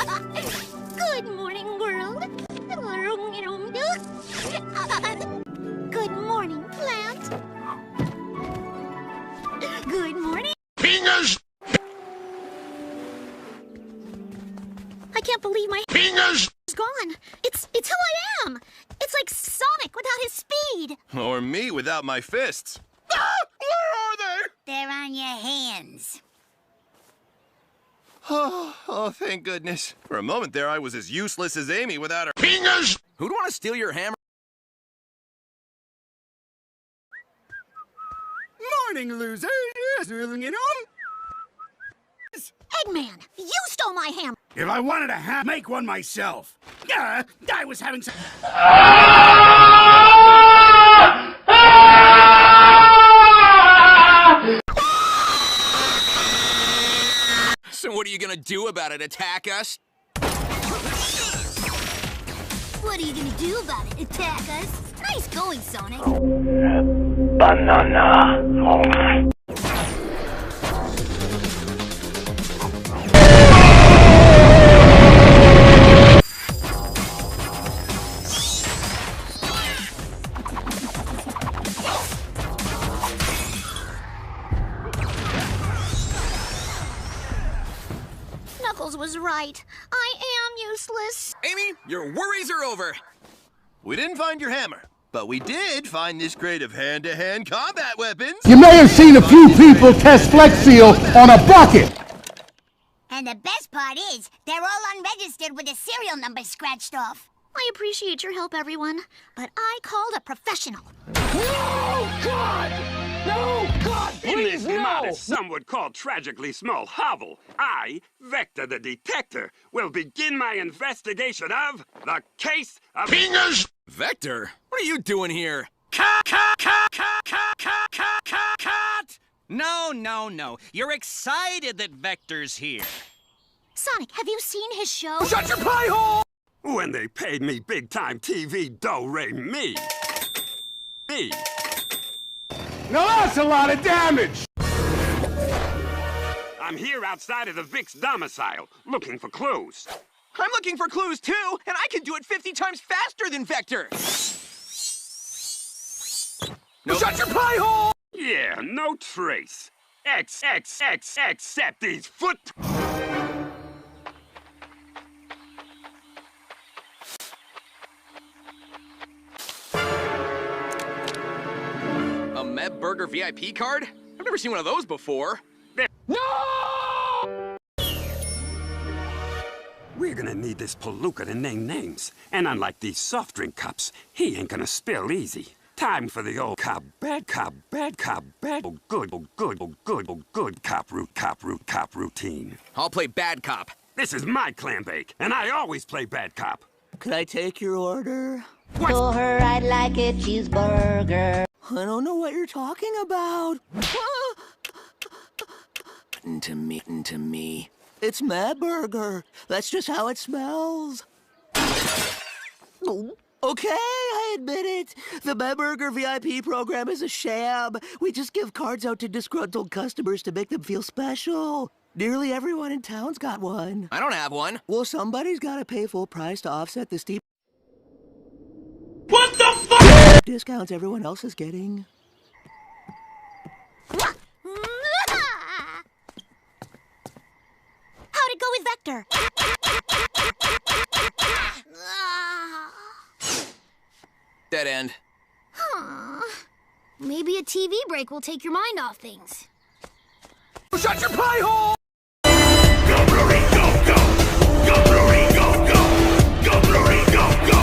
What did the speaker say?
Good morning, world. Good morning, plant. Good morning. PINGUS! I can't believe my PINGUS! is gone. It's who I am. It's like Sonic without his speed. Or me without my fists. Ah! Where are they? They're on your hands. Oh, thank goodness. For a moment there, I was as useless as Amy without her. PINGUS! Who'd want to steal your hammer? Morning, loser. Eggman, You stole my hammer. If I wanted a make one myself. I was having some... So what are you gonna do about it? Attack us? What are you gonna do about it? Attack us? Nice going, Sonic. Banana. Knuckles was right. I am useless. Amy, your worries are over. We didn't find your hammer, but we did find this crate of hand-to-hand combat weapons. You may have seen a few people test Flex Seal on a bucket. And the best part is, they're all unregistered with the serial number scratched off. I appreciate your help, everyone, but I called a professional. No, God! No, God, In please, this no! modest, some would call tragically small hovel, I, Vector the Detector, will begin my investigation of the case of PINGUS! Vector, what are you doing here? Cut! No. You're excited that Vector's here. Sonic, have you seen his show? Shut your pie hole! when they paid me big-time TV do-re-mi. Me. Now that's a lot of damage! I'm here outside of the Vic's domicile, looking for clues. I'm looking for clues too, and I can do it 50 times faster than Vector. Nope. Shut your pie hole! Yeah, no trace. Except these foot... A Meb Burger VIP card? I've never seen one of those before. No! We're gonna need this palooka to name names. And unlike these soft drink cups, he ain't gonna spill easy. Time for the old cop, bad cop, bad cop, bad, oh good cop routine. I'll play bad cop. This is my clam bake, and I always play bad cop. Could I take your order? For her, I'd like a cheeseburger. I don't know what you're talking about. to me. It's Mad Burger. That's just how it smells. Okay, I admit it. The Mad Burger VIP program is a sham. We just give cards out to disgruntled customers to make them feel special. Nearly everyone in town's got one. I don't have one. Well, somebody's got to pay full price to offset the steep... What the fuck?! ...discounts everyone else is getting. How'd it go with Vector? Dead end. Maybe a TV break will take your mind off things. Shut your pie hole!